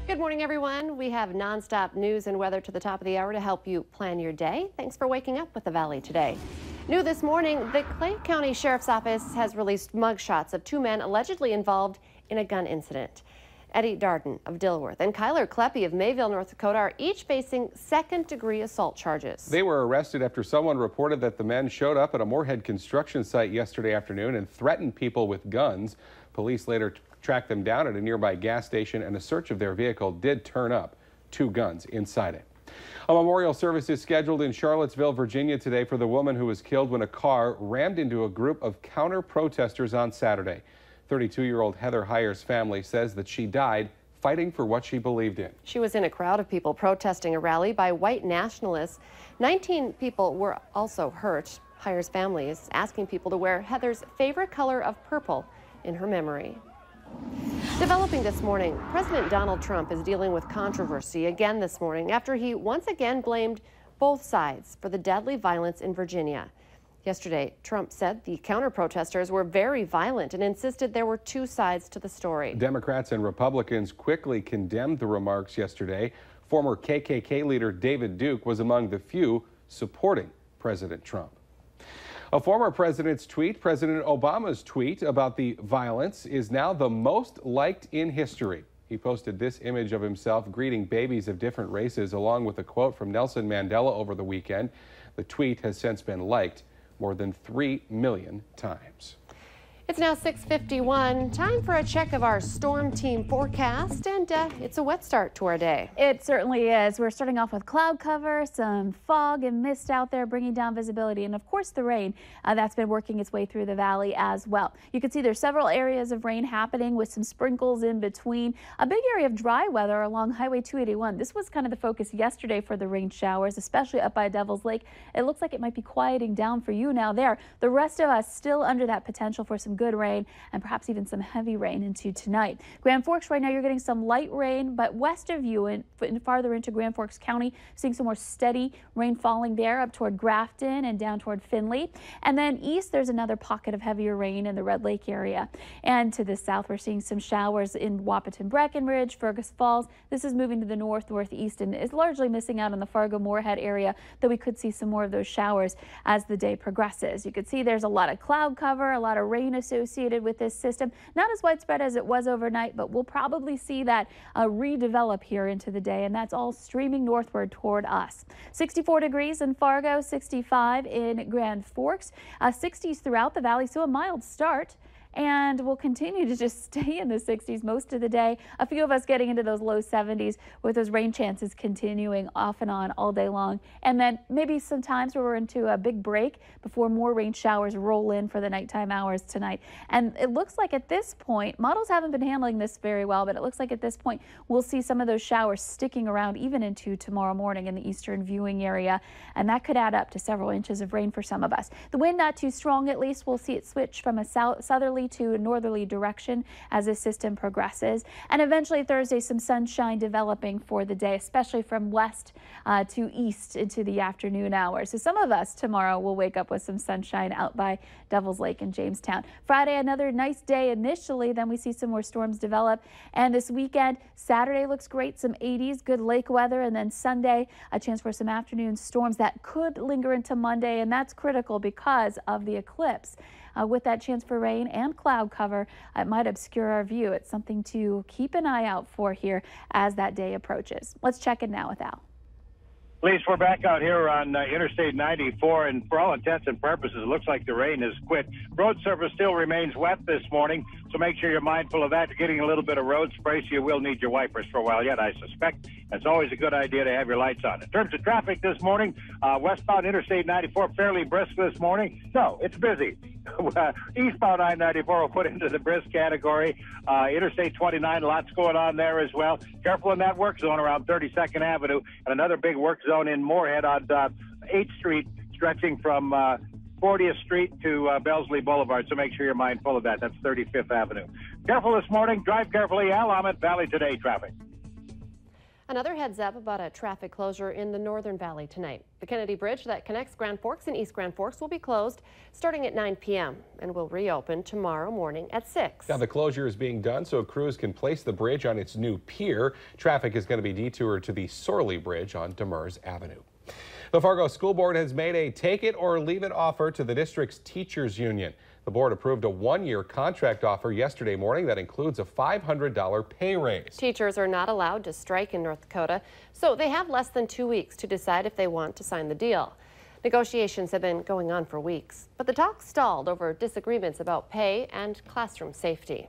Good morning, everyone. We have nonstop news and weather to the top of the hour to help you plan your day. Thanks for waking up with the Valley today. New this morning, the Clay County Sheriff's Office has released mugshots of two men allegedly involved in a gun incident. Eddie Darden of Dilworth and Kyler Kleppe of Mayville, North Dakota are each facing second-degree assault charges. They were arrested after someone reported that the men showed up at a Moorhead construction site yesterday afternoon and threatened people with guns. Police later tracked them down at a nearby gas station, and a search of their vehicle did turn up two guns inside it. A memorial service is scheduled in Charlottesville, Virginia today for the woman who was killed when a car rammed into a group of counter-protesters on Saturday. 32-year-old Heather Heyer's family says that she died fighting for what she believed in. She was in a crowd of people protesting a rally by white nationalists. 19 people were also hurt. Heyer's family is asking people to wear Heather's favorite color of purple in her memory. Developing this morning, President Donald Trump is dealing with controversy again this morning after he once again blamed both sides for the deadly violence in Virginia. Yesterday, Trump said the counter-protesters were very violent and insisted there were two sides to the story. Democrats and Republicans quickly condemned the remarks yesterday. Former KKK leader David Duke was among the few supporting President Trump. A former president's tweet, President Obama's tweet about the violence, is now the most liked in history. He posted this image of himself greeting babies of different races along with a quote from Nelson Mandela over the weekend. The tweet has since been liked more than 3 million times. It's now 6:51. Time for a check of our storm team forecast, and it's a wet start to our day. It certainly is. We're starting off with cloud cover, some fog and mist out there bringing down visibility, and of course the rain that's been working its way through the valley as well. You can see there's several areas of rain happening with some sprinkles in between. A big area of dry weather along Highway 281. This was kind of the focus yesterday for the rain showers, especially up by Devil's Lake. It looks like it might be quieting down for you now there. The rest of us still under that potential for some good rain and perhaps even some heavy rain into tonight. Grand Forks right now you're getting some light rain, but west of you and farther into Grand Forks County seeing some more steady rain falling there up toward Grafton and down toward Findlay. And then east there's another pocket of heavier rain in the Red Lake area. And to the south we're seeing some showers in Wahpeton, Breckenridge, Fergus Falls. This is moving to the northeast and is largely missing out on the Fargo-Moorhead area, though we could see some more of those showers as the day progresses. You can see there's a lot of cloud cover, a lot of rain associated with this system. Not as widespread as it was overnight, but we'll probably see that redevelop here into the day, and that's all streaming northward toward us. 64 degrees in Fargo, 65 in Grand Forks, 60s throughout the valley, so a mild start. And we'll continue to just stay in the 60s most of the day. A few of us getting into those low 70s with those rain chances continuing off and on all day long. And then maybe some times where we're into a big break before more rain showers roll in for the nighttime hours tonight. And it looks like at this point, models haven't been handling this very well, but it looks like at this point we'll see some of those showers sticking around even into tomorrow morning in the eastern viewing area. And that could add up to several inches of rain for some of us. The wind not too strong, at least. We'll see it switch from a southerly to a northerly direction as this system progresses. And eventually Thursday, some sunshine developing for the day, especially from west to east into the afternoon hours. So some of us tomorrow will wake up with some sunshine out by Devil's Lake and Jamestown. Friday, another nice day initially, then we see some more storms develop. And this weekend, Saturday looks great, some 80s, good lake weather. And then Sunday, a chance for some afternoon storms that could linger into Monday. And that's critical because of the eclipse. With that chance for rain and cloud cover, it might obscure our view. It's something to keep an eye out for here as that day approaches. Let's check in now with Al. Police, we're back out here on Interstate 94, and for all intents and purposes, it looks like the rain has quit. Road surface still remains wet this morning, so make sure you're mindful of that. You're getting a little bit of road spray, so you will need your wipers for a while yet, I suspect. It's always a good idea to have your lights on. In terms of traffic this morning, westbound Interstate 94, fairly brisk this morning. No, it's busy. Eastbound I-94 will put into the brisk category. Interstate 29, lots going on there as well. Careful in that work zone around 32nd Avenue, and another big work zone in Moorhead on 8th Street, stretching from 40th Street to Bellesley Boulevard, so make sure you're mindful of that. That's 35th Avenue. Careful this morning. Drive carefully. Al Ahmed, Valley Today traffic. Another heads up about a traffic closure in the Northern Valley tonight. The Kennedy Bridge that connects Grand Forks and East Grand Forks will be closed starting at 9 p.m. and will reopen tomorrow morning at 6. Now the closure is being done so crews can place the bridge on its new pier. Traffic is going to be detoured to the Sorley Bridge on Demers Avenue. The Fargo School Board has made a take it or leave it offer to the district's teachers union. The board approved a one-year contract offer yesterday morning that includes a $500 pay raise. Teachers are not allowed to strike in North Dakota, so they have less than 2 weeks to decide if they want to sign the deal. Negotiations have been going on for weeks, but the talks stalled over disagreements about pay and classroom safety.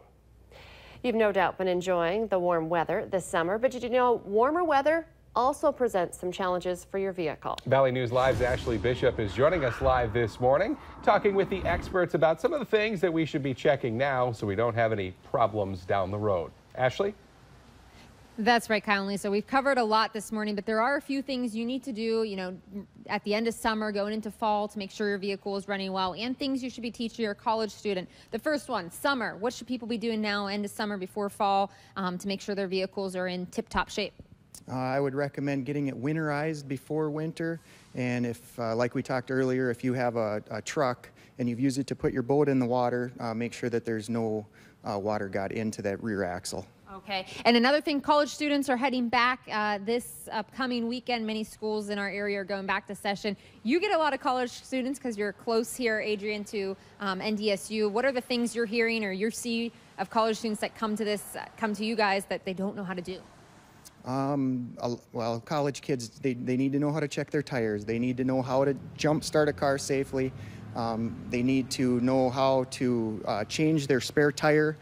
You've no doubt been enjoying the warm weather this summer, but did you know warmer weather also presents some challenges for your vehicle? Valley News Live's Ashley Bishop is joining us live this morning, talking with the experts about some of the things that we should be checking now so we don't have any problems down the road. Ashley? That's right, Kyle and Lisa. We've covered a lot this morning, but there are a few things you need to do, at the end of summer, going into fall, to make sure your vehicle is running well, and things you should be teaching your college student. The first one, summer. What should people be doing now, end of summer, before fall, to make sure their vehicles are in tip-top shape? I would recommend getting it winterized before winter, and if, like we talked earlier, if you have a truck and you've used it to put your boat in the water, make sure that there's no water got into that rear axle. Okay, and another thing, college students are heading back this upcoming weekend. Many schools in our area are going back to session. You get a lot of college students because you're close here, Adrian, to NDSU. What are the things you're hearing or you see of college students that come to you guys that they don't know how to do? Well, college kids, they need to know how to check their tires. They need to know how to jump start a car safely. They need to know how to change their spare tire.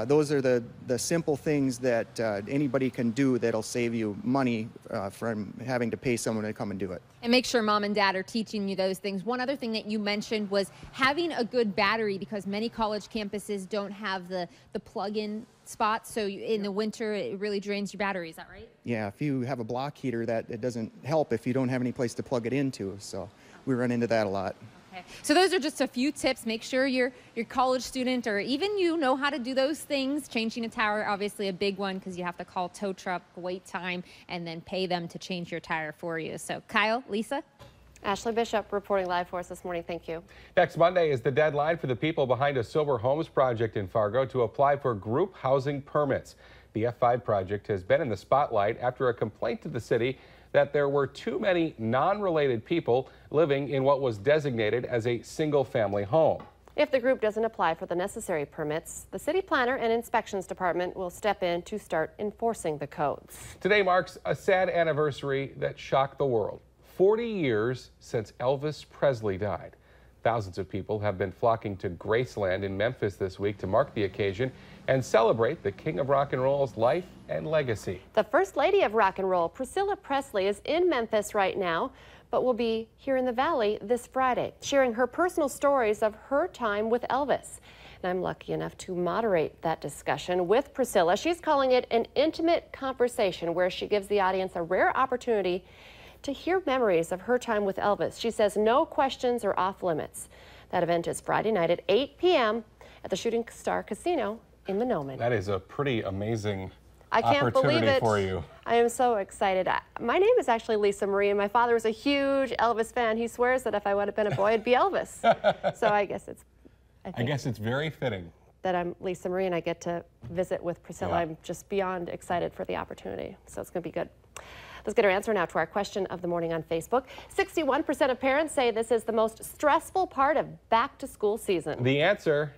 Those are the simple things that anybody can do that'll save you money from having to pay someone to come and do it. And make sure mom and dad are teaching you those things. One other thing that you mentioned was having a good battery, because many college campuses don't have the plug-in spots. So in the winter, it really drains your battery. Is that right? Yeah, if you have a block heater, that it doesn't help if you don't have any place to plug it into. So we run into that a lot. Okay. So those are just a few tips. Make sure your college student or even you know how to do those things. Changing a tire, obviously a big one, because you have to call tow truck, wait time, and then pay them to change your tire for you. So Kyle, Lisa? Ashley Bishop reporting live for us this morning. Thank you. Next Monday is the deadline for the people behind a Sober Homes project in Fargo to apply for group housing permits. The F5 project has been in the spotlight after a complaint to the city that there were too many non-related people living in what was designated as a single-family home. If the group doesn't apply for the necessary permits, the city planner and inspections department will step in to start enforcing the codes. Today marks a sad anniversary that shocked the world. 40 years since Elvis Presley died. Thousands of people have been flocking to Graceland in Memphis this week to mark the occasion and celebrate the King of Rock and Roll's life and legacy. The First Lady of Rock and Roll, Priscilla Presley, is in Memphis right now, but will be here in the Valley this Friday, sharing her personal stories of her time with Elvis. And I'm lucky enough to moderate that discussion with Priscilla. She's calling it an intimate conversation where she gives the audience a rare opportunity to hear memories of her time with Elvis. She says no questions are off limits. That event is Friday night at 8 p.m. at the Shooting Star Casino in Monoman. That is a pretty amazing I can't believe it. For you. I am so excited. My name is actually Lisa Marie, and my father was a huge Elvis fan. He swears that if I would have been a boy, it'd be Elvis. So I guess it's very fitting that I'm Lisa Marie and I get to visit with Priscilla. Yeah. I'm just beyond excited for the opportunity. So it's going to be good. Let's get our answer now to our question of the morning on Facebook. 61% of parents say this is the most stressful part of back-to-school season. The answer,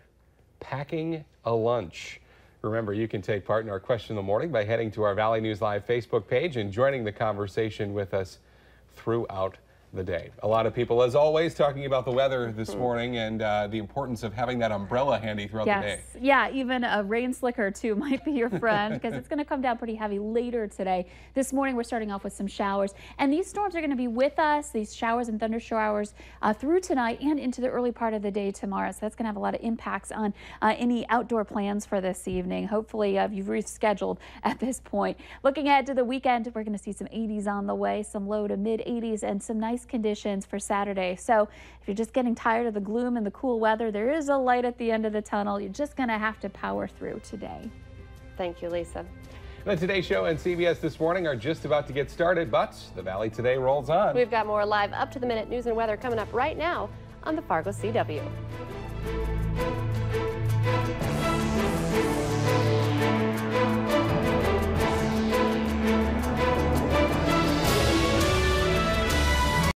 packing a lunch. Remember, you can take part in our question of the morning by heading to our Valley News Live Facebook page and joining the conversation with us throughout the day. A lot of people, as always, talking about the weather this morning and the importance of having that umbrella handy throughout the day. Yeah, even a rain slicker too might be your friend, because it's going to come down pretty heavy later today. This morning we're starting off with some showers, and these storms are going to be with us, these showers and thunder showers through tonight and into the early part of the day tomorrow. So that's going to have a lot of impacts on any outdoor plans for this evening. Hopefully you've rescheduled at this point. Looking ahead to the weekend, we're going to see some 80s on the way, some low to mid 80s, and some nice conditions for Saturday. So if you're just getting tired of the gloom and the cool weather, there is a light at the end of the tunnel. You're just going to have to power through today. Thank you, Lisa. The Today Show and CBS This Morning are just about to get started, but the Valley Today rolls on. We've got more live up-to-the-minute news and weather coming up right now on the Fargo CW.